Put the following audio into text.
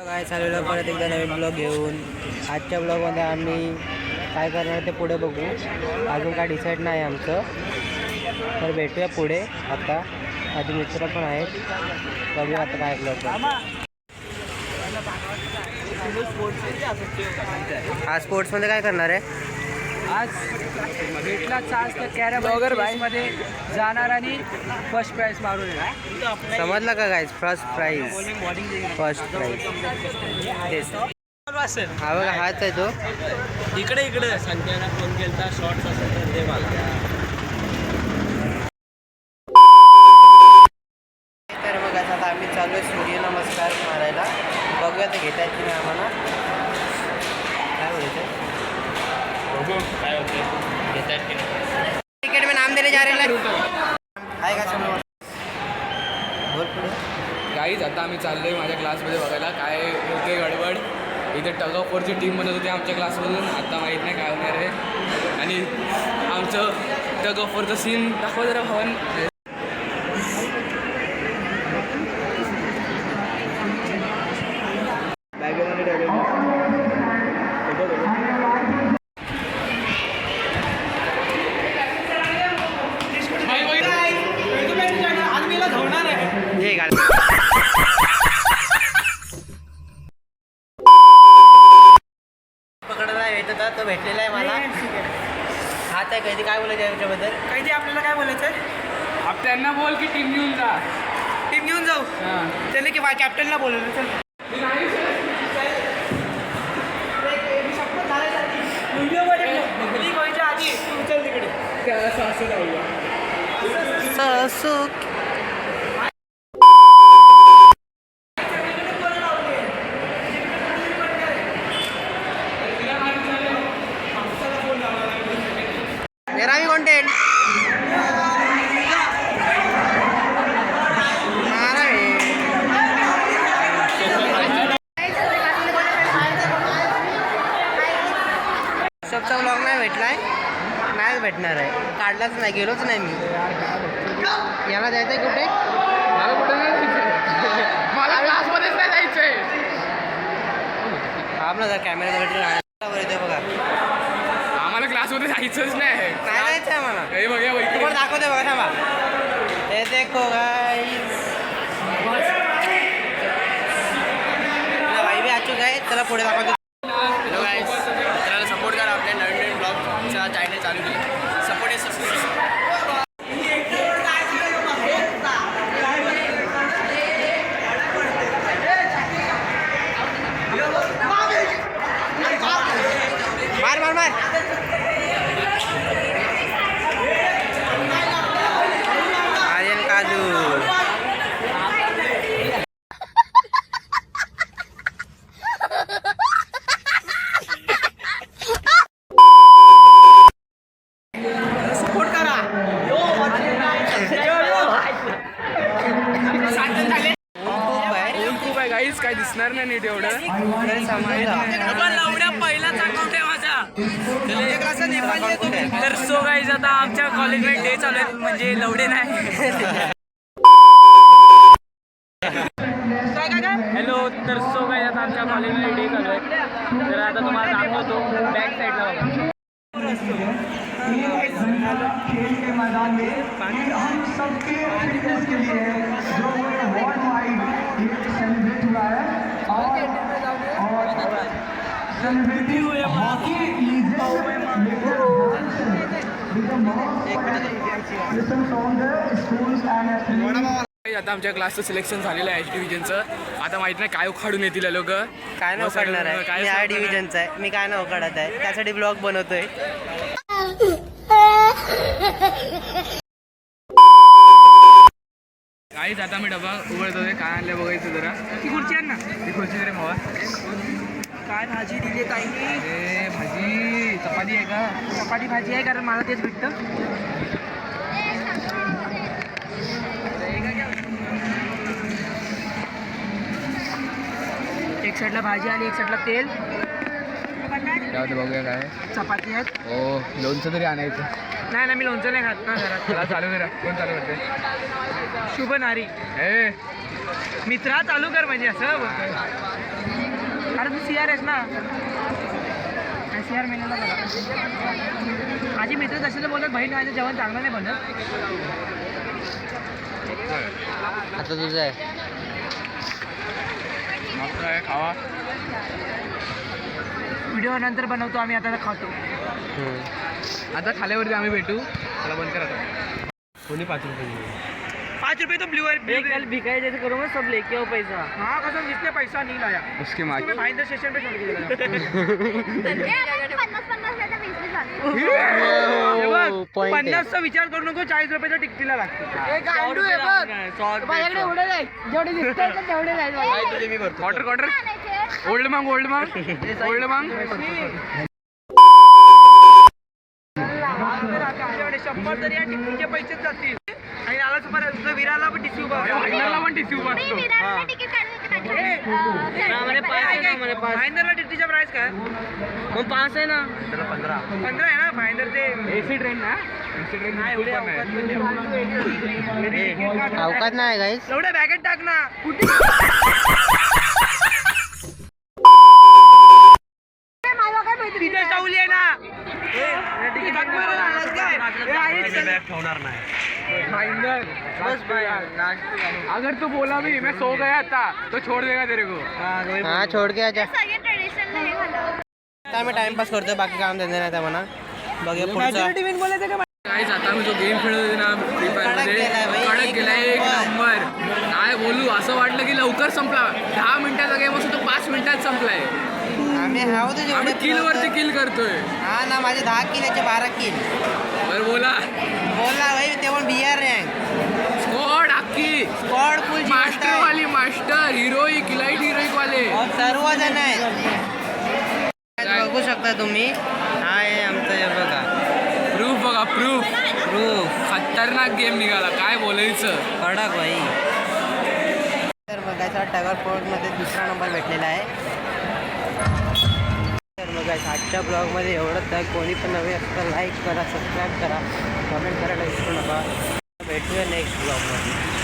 काय चाललेलं परत एकदा नवीन ब्लॉग घेऊन. आजच्या ब्लॉगमध्ये आम्ही काय करणार ते पुढे बघू. अजून काय डिसाईड नाही आमचं, तर भेटूया पुढे. आता माझे मित्र पण आहेत, बघूया आता काय ब्लॉग. आज स्पोर्ट्समध्ये काय करणार आहे? आज भेटला चान्स तर कॅरम वगैरे भाईमध्ये जाणार आणि फर्स्ट प्राईज मारून येणार. समजलं का गाईज? First price. हा बघा, हाच आहे तो. इकडे संध्याला फोन केला, शॉर्ट्स असेल तर ते मला. तर बघा आता आम्ही चालू आहे सूर्यनमस्कार मारायला. बघूया ते घेता येत नाही आम्हाला. काय बोलायचं? काय होतं घेता येत नाही. क्रिकेट में नाम देने जा रहे हैं. आहे का समोर? बोल पुढे. गाईज आता आम्ही चाललोय माझ्या क्लासमध्ये बघायला काय होते गडबड. इथे टग ऑफ वॉरची टीम बनत होती आमच्या क्लासमधून. आता माहीत नाही काय होणार आहे. आणि आमचं टग ऑफ वॉरचं सीन दाखवा जरा भवन. हे गाडी पकडला येत होता तो, भेटलेला आहे मला. हात आहे कैदी. काय बोलायचं याच्याबद्दल? काही आपल्याला काय बोलायचं आहे? आप त्यांना बोल की टीम घेऊन जा. टीम घेऊन जाऊ. त्याने की कॅप्टनला बोलवलं. चल व्हिडिओ आधी तू चल तिकडे. मेरा भी कॉन्टेंट सबचा ब्लॉग नाही भेटलाय, नाहीच भेटणार आहे. काढलाच नाही, गेलोच नाही मी. याला जायचंय कुठे? मला कुठे नाही जायचंय. मला क्लासमध्येच नाही जायचंय. आपला जर कॅमेरा भेटला बघा. आम्हाला क्लासमध्ये जायचंच नाही. नाही जायचं आहे मला. हे बघा इकडे दाखवते बघा, थांबा. हे देखो गाइस, भाई भी आ चुका है. चला पुढे दाखवते. हॅलो गाईज, मित्राला सपोर्ट करा. आपल्या नवीन नवीन ब्लॉगचा चॅनल चालू केलं. सपोर्ट आहे सबस्क्राईब. मार मार मार. आर्यन काजू. सपोर्ट करा. खूप आहे गाईज, काय दिसणार नाही नीट एवढं. लवड्या पहिलाच अकाउंट आहे माझा. तर सो गाईज आता आमच्या कॉलेजमध्ये डे चालू आहे, म्हणजे लवडे नाही. हॅलो, तर सो गाईज आता आमच्या कॉलेजमध्ये डे चालू आहे. तर आता तुम्हाला दाखवतो बॅक साईडला बघा. खेल के मैदान में हम सबके फिटनेस के लिए जो वर्ल्ड वाइड सेलिब्रेट हुआ है और सेलिब्रिटी हॉकी आता आमच्या क्लासचं सिलेक्शन झालेलं आहे एच डिव्हिजनचं. आता माहित नाही काय उखाडून येतील लोक. काय नाही उखाडणार आहे. मी या डिव्हिजनचा आहे. मी काय नाही उखाडत आहे, त्यासाठी ब्लॉग बनवतोय. काहीच आता मी डबा उघडतोय. काय आणलं बघायचं जरा. ती खुर्ची आहे ना, ती खुर्ची रे भावा. काय भाजी दिली ताईने? अरे भाजी चपाती आहे का? चपाती भाजी आहे, कारण मला तेच भेटतं. एक साईडला भाजी आणि एक साईडला तेल. बघूया काय चपाती आहेत. हो, लोणचं तरी आणायचं. नाही ना, मी लोणचं नाही खात ना घरात. चला चालू करा. कोण चालू करते? शुभ नारी. ए मित्रा चालू कर म्हणजे असं बोलतोय. आहेस ना SR मेलेला बघा. माझी मित्र तसे तर बोलतात बहीण माझं जेवण चांगलं नाही बनत. आता तुझं आहे. काय खावा. व्हिडिओ नंतर बनवतो आम्ही, आता खातो. आता खाल्यावरती आम्ही भेटू. मला बंद करा. कोणी 5 रुपये 5 रुपये तो ब्लू कल भिखारी जैसे करो मैं सब लेके आओ पैसा. हाँ कसम जिसने पैसा नहीं लाया उसके उसको मैं भाईंदर स्टेशन पे छोड़ के गया. 50चा विचार करू नको, 40 रुपयाचा तिकीटला लागतो. क्वार्टर ओल्ड मांग 100 तरी या तिकीटचे पैसे जातील. आणि आला सुपर विराला पण टिश्यू भाईंदरला टिकीटचा प्राइस काय? मग 5 आहे ना. 15 आहे ना भाईंदर ते एसी ट्रेन ना. नाही एवढे अवकात नाही गाईस. एवढ्या बॅगेत टाक ना. तिथे सावली आहे ना. अगर तू बोला भी मैं सो गया था तो छोड़ देगा तेरे को. हा छोड के आजा. काय मी टाइमपास करतोय, बाकी काम धंदे नाही त्या म्हणा. बघूया पुढचा. काय आता मी जो गेम खेळत होते ना फ्री फायर मध्ये गेलाय भाई. कडक गेलाय एक नंबर. काय बोलू, असं वाटलं की लवकर संपला. 10 मिनिटाचा गेम असतो तो 5 मिनिटात संपलाय. आम्ही हाव तर आम्ही जेवढे किल वरती किल करतोय. हा ना, माझे 10 किल याचे 12 किल. बरं बोला. बोलला भाई, ते पण BR रँक स्क्वॉड अख्खी स्क्वॉड फुल मास्टर वाली मास्टर हिरोईक लाईट हिरोईक वाले सर्वजण आहेत. बघू शकता तुम्ही. हा आहे आमचं हे बघा प्रूफ बघा प्रूफ. खतरनाक गेम निघाला, काय बोलायचं. कडक भाई. तर बघायचा टगर फोर्टमध्ये 2रा नंबर भेटलेला आहे. तर बघायचं आजच्या ब्लॉगमध्ये एवढंच. तर कोणी पण नवे असं तर लाईक करा, सबस्क्राईब करा, कमेंट करायला विसरू नका. भेटूया नेक्स्ट ब्लॉगमध्ये.